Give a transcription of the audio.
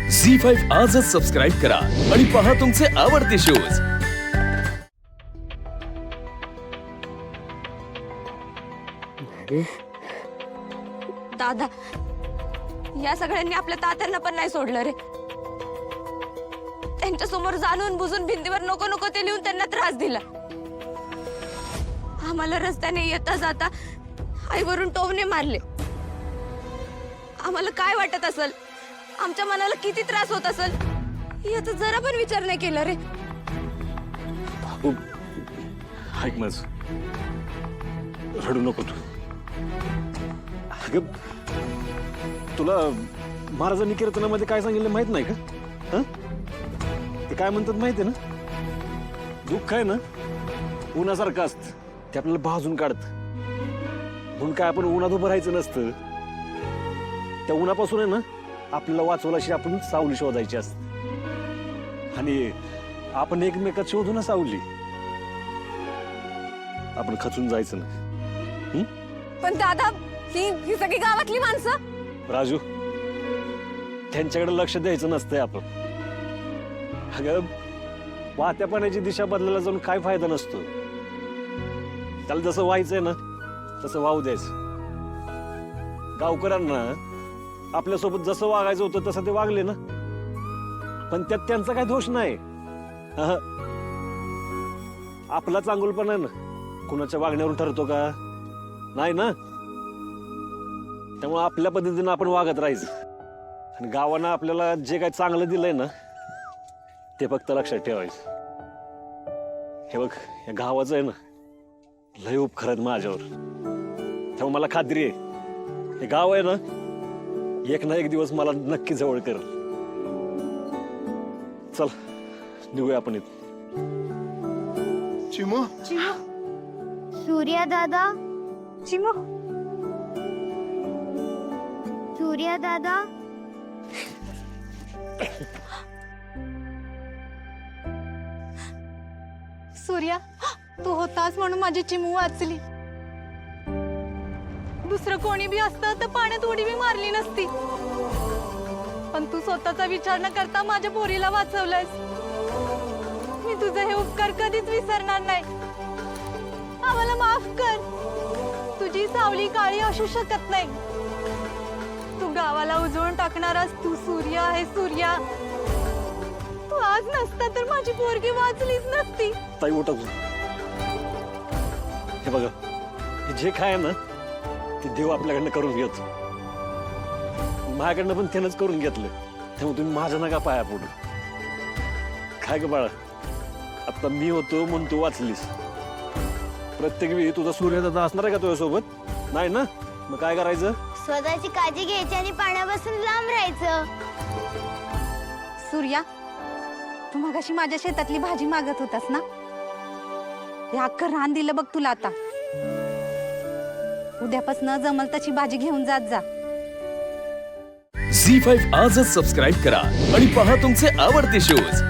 झी5 आजच सबस्क्राईब करा आणि पहा तुमचे आवडते शोज। दादा, या सगळ्यांनी आपल्या तात्यांना पण नाही सोडलं रे। त्यांच्या समोर जाणून बुजून भिंतीवर नको नको ते लिहून त्यांना त्रास दिला। आम्हाला रस्त्याने येता जाता आईवरून टोमणे मारले। आम्हाला काय वाटत असेल, आमच्या मनाला किती त्रास होत असेल याचा जरा पण विचार नाही केला रे। ऐक माझ, रडू नको तू। अगं, तुला महाराजांनी कीर्तनामध्ये काय सांगितलं माहित नाही का? हं? ते काय म्हणतात माहिती आहे ना? दुःख आहे ना उन्हासारखं असतं, ते आपल्याला भाजून काढतं। म्हणून काय आपण उन्हात उभं राहायचं नसतं, त्या उन्हापासून आहे ना आपल्याला वाचवल्याशी आपण सावली शोधायची असते। आणि आपण एकमेकात शोधू ना सावली, आपण खचून जायचं ना। पण दादा, ही सगळी गावातली माणसं। राजू, त्यांच्याकडे लक्ष द्यायचं नसतंय आपण। अगं, वाहत्या पाण्याची दिशा बदलायला जाऊन काय फायदा नसतो। त्याला जसं व्हायचंय ना तसं वाहू द्यायचं। गावकऱ्यांना आपल्यासोबत जसं वागायचं होतं तसं ते वागले ना, पण त्यात त्यांचा काय दोष नाही। आपला चांगुलपणा आहे ना कुणाच्या वागण्यावरून ठरतो का? नाही ना। त्यामुळे आपल्या पद्धतीनं आपण वागत राहायचं आणि गावानं आपल्याला जे काही चांगलं दिलंय ना ते फक्त लक्षात ठेवायचं। हे बघ, या गावाचं आहे ना लय उपकार आहेत माझ्यावर, त्यामुळे मला खात्री आहे हे गाव आहे ना एक ना एक दिवस मला नक्की जवळ करेल। चल निघूया आपण इथं। चिमू, सूर्या दादा, चिमू, सूर्या दादा, सूर्या, तू होतास म्हणून माझी चिमू वाचली। दुसरं कोणी बी असतं तर पाण्यात उडी बी मारली नसती, पण तू स्वतःचा विचार न करता माझ्या पोरीला वाचवलंस। मी तुझे हे उपकार कधीच विसरणार नाही। आम्हाला माफ कर, तुझी सावली काळी असू शकत नाही। तू गावाला उजळून टाकणारास तू सूर्य आहे सूर्या। तू आज नसता तर माझी पोरगी वाचलीच नसती। ताई उठा तू। हे बघा, हे जे काय आहे ना ते देव आपल्याकडनं करून घेतो। माझ्याकडनं पण त्यानंच करून घेतलं, त्यामुळे तुम्ही माझ्या नका पाया पडू। काय ग बाळा, आता मी होतो म्हणून तू वाचलीस। प्रत्येक वेळी तुझा सूर्यदादा असणार आहे का तुझ्यासोबत? नाही ना, मग काय करायचं? स्वतःची काळजी घ्यायची आणि पाण्यापासून लांब राहायचं। सूर्या, तू मगाशी माझ्या शेतातली भाजी मागत होतास ना, हे अख्खं रान दिलं बघ तुला आता। उद्यापासून जमल तशी भाजी घेऊन जात जा। झी5 आजच सबस्क्राईब करा आणि पहा तुमचे आवडते शोज।